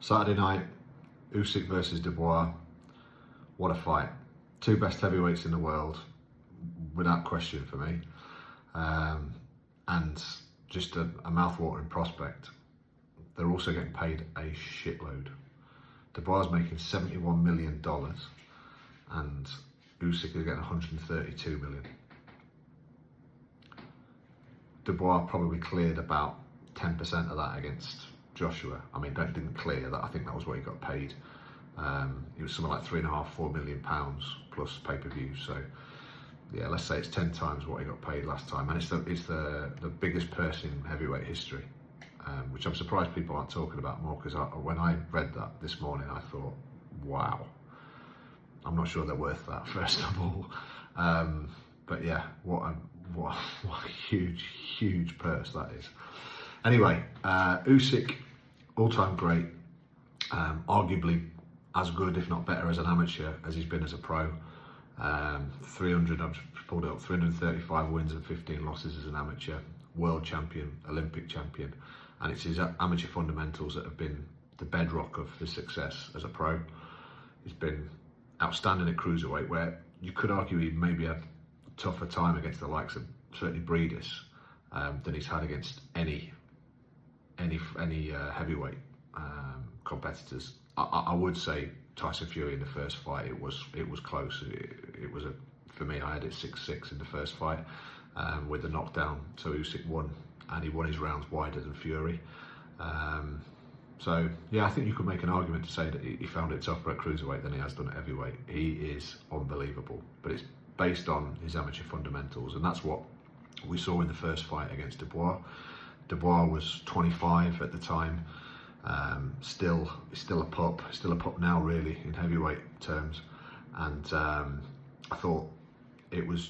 Saturday night, Usyk versus Dubois. What a fight. Two best heavyweights in the world, without question for me. And just a mouth-watering prospect. They're also getting paid a shitload. Dubois is making $71 million and Usyk is getting $132 million. Dubois probably cleared about 10% of that against Joshua. I mean, didn't clear that. I think that was what he got paid. It was something like £3.5–4 million plus pay-per-view. So yeah, let's say it's 10 times what he got paid last time, and it's the biggest purse in heavyweight history, which I'm surprised people aren't talking about more, because when I read that this morning, I thought, wow, I'm not sure they're worth that, first of all. But yeah, what a huge purse that is. Anyway, Usyk, all-time great, arguably as good, if not better, as an amateur as he's been as a pro. 300, I've pulled it up, 335 wins and 15 losses as an amateur, world champion, Olympic champion, and it's his amateur fundamentals that have been the bedrock of his success as a pro. He's been outstanding at cruiserweight, where you could argue he maybe had a tougher time against the likes of certainly Breedis than he's had against any heavyweight competitors. I would say Tyson Fury in the first fight, it was close. It was for me, I had it 6-6 in the first fight with the knockdown. So Usyk won, and he won his rounds wider than Fury. So yeah, I think you could make an argument to say that he found it tougher at cruiserweight than he has done at heavyweight. He is unbelievable, but it's based on his amateur fundamentals, and that's what we saw in the first fight against Dubois. Dubois was 25 at the time. Still a pup now, really, in heavyweight terms, and I thought it was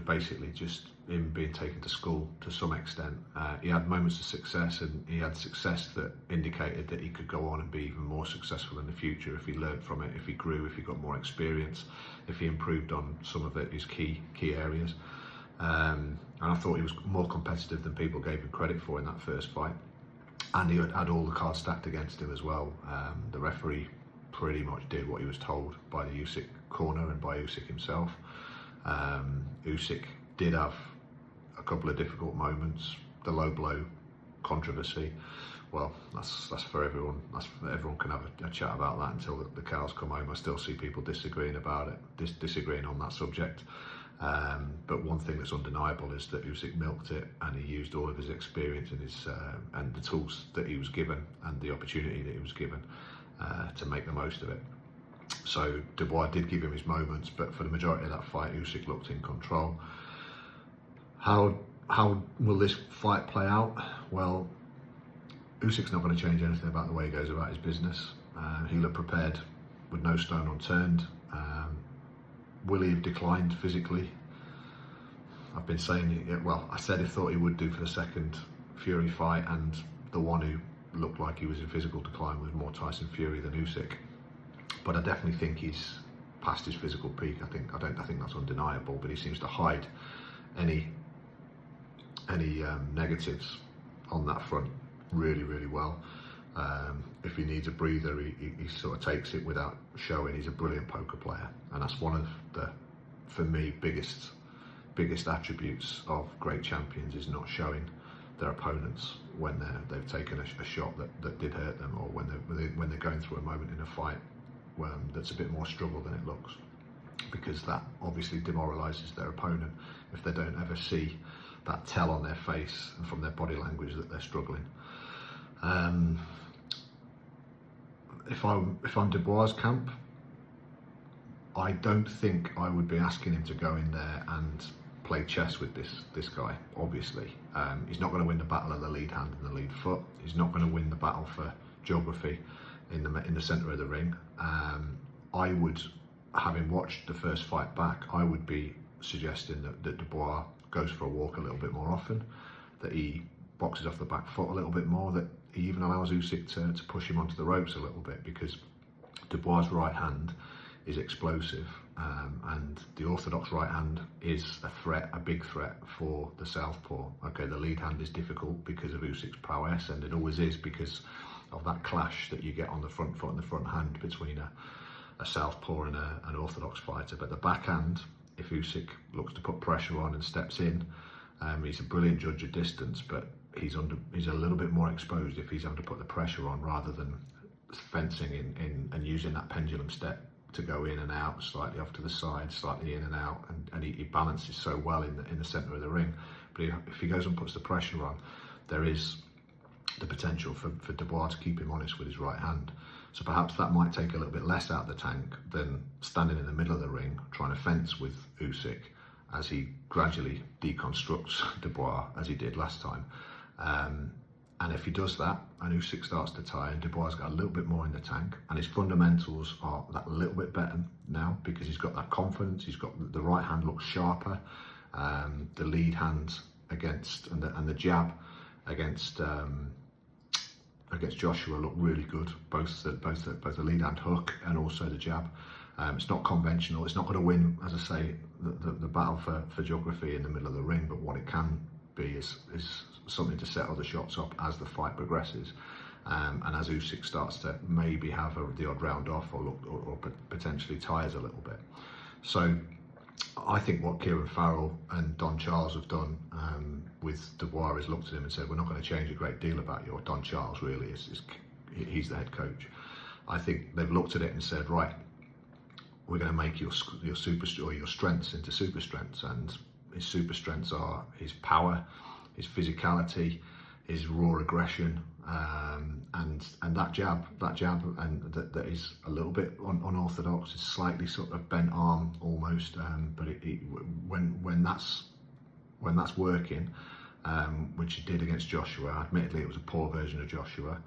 basically just him being taken to school to some extent. He had moments of success, and he had success that indicated that he could go on and be even more successful in the future if he learned from it, if he grew, if he got more experience, if he improved on some of his key areas. And I thought he was more competitive than people gave him credit for in that first fight. And he had all the cards stacked against him as well. The referee pretty much did what he was told by the Usyk corner and by Usyk himself. Usyk did have a couple of difficult moments. The low blow controversy, well, that's for everyone. Everyone can have a chat about that until the cows come home. I still see people disagreeing about it, disagreeing on that subject. But one thing that's undeniable is that Usyk milked it, and he used all of his experience and and the tools that he was given and the opportunity that he was given to make the most of it. So Dubois did give him his moments, but for the majority of that fight, Usyk looked in control. How will this fight play out? Well, Usyk's not going to change anything about the way he goes about his business. He'll have prepared with no stone unturned. Will he have declined physically? I've been saying, well, I said I thought he would do for the second Fury fight, and the one who looked like he was in physical decline was more Tyson Fury than Usyk. But I definitely think he's past his physical peak. I think that's undeniable. But he seems to hide any negatives on that front really well. If he needs a breather, he sort of takes it without showing. He's a brilliant poker player, and that's one of the, for me, biggest attributes of great champions, is not showing their opponents when they've taken a shot that did hurt them, or when they're going through a moment in a fight that's a bit more struggle than it looks, because that obviously demoralises their opponent if they don't ever see that tell on their face and from their body language that they're struggling. If I'm Dubois' camp, I don't think I would be asking him to go in there and play chess with this guy. Obviously, he's not going to win the battle of the lead hand and the lead foot. He's not going to win the battle for geography in the centre of the ring. I would, having watched the first fight back, I would be suggesting that Dubois goes for a walk a little bit more often, that he boxes off the back foot a little bit more, that he even allows Usyk to push him onto the ropes a little bit, because Dubois' right hand is explosive, and the orthodox right hand is a big threat for the southpaw. Okay, the lead hand is difficult because of Usyk's prowess, and it always is, because that clash that you get on the front foot and the front hand between a southpaw and an orthodox fighter. But the backhand, if Usyk looks to put pressure on and steps in, he's a brilliant judge of distance, but he's a little bit more exposed if he's able to put the pressure on rather than fencing in and using that pendulum step to go in and out, slightly off to the side, slightly in and out, and he balances so well in the centre of the ring. But if he goes and puts the pressure on, there is the potential for Dubois to keep him honest with his right hand. So perhaps that might take a little bit less out of the tank than standing in the middle of the ring trying to fence with Usyk as he gradually deconstructs Dubois as he did last time. And if he does that and Usyk starts to tire and Dubois got a little bit more in the tank and his fundamentals are that little bit better now because he's got that confidence, he's got the right hand looks sharper, the lead hand against and the jab against Joshua looked really good, both the lead hand hook and also the jab. It's not conventional, it's not going to win, as I say, the battle for geography in the middle of the ring, but what it can be is something to set other shots up as the fight progresses, and as Usyk starts to maybe have the odd round off or potentially tires a little bit. So I think what Kieran Farrell and Don Charles have done with Dubois is looked at him and said, we're not going to change a great deal about you. Or Don Charles really he's the head coach. I think they've looked at it and said, right, we're going to make your strengths into super strengths, and his super strengths are his power, his physicality, his raw aggression, and that jab, and that is a little bit unorthodox. It's slightly sort of bent arm almost, but when that's working, which it did against Joshua. Admittedly, it was a poor version of Joshua,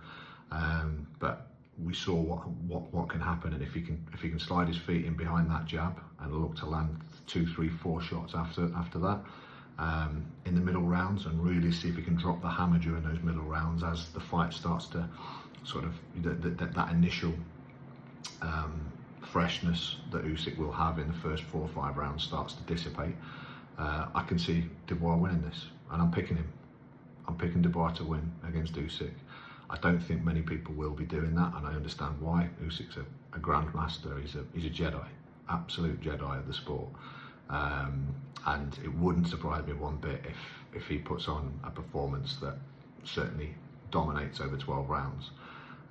but we saw what can happen, and if he can slide his feet in behind that jab and look to land 2, 3, 4 shots after that. In the middle rounds, and really see if he can drop the hammer during those middle rounds as the fight starts to sort of that initial freshness that Usyk will have in the first 4 or 5 rounds starts to dissipate. I can see Dubois winning this, and I'm picking him. I'm picking Dubois to win against Usyk. I don't think many people will be doing that, and I understand why. Usyk's a grandmaster. He's a Jedi, absolute Jedi of the sport. And it wouldn't surprise me one bit if he puts on a performance that certainly dominates over 12 rounds.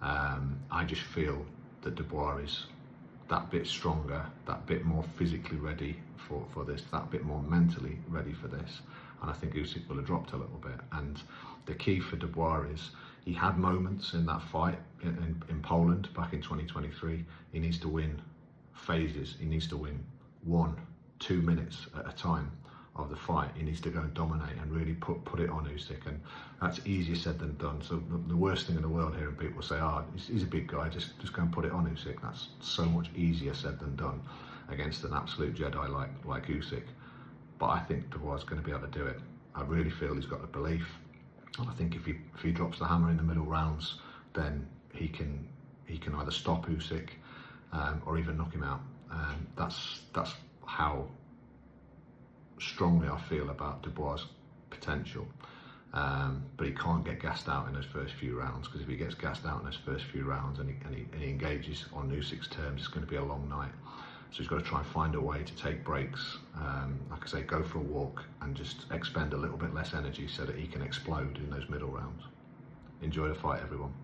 I just feel that Dubois is that bit stronger, that bit more physically ready for this, that bit more mentally ready for this. And I think Usyk will have dropped a little bit. And the key for Dubois is he had moments in that fight in Poland back in 2023. He needs to win phases. He needs to win 1-2 minutes at a time of the fight. He needs to go and dominate and really put it on Usyk, and that's easier said than done. So the worst thing in the world hearing people say, he's a big guy, just go and put it on Usyk. That's so much easier said than done against an absolute Jedi like Usyk. But I think Dubois is going to be able to do it. I really feel he's got the belief, and I think if he drops the hammer in the middle rounds, then he can either stop Usyk or even knock him out. That's how strongly I feel about Dubois' potential, but he can't get gassed out in those first few rounds, because if he gets gassed out in those first few rounds and he engages on Usyk's terms, it's going to be a long night. So he's got to try and find a way to take breaks, like I say, go for a walk and just expend a little bit less energy so that he can explode in those middle rounds. Enjoy the fight, everyone.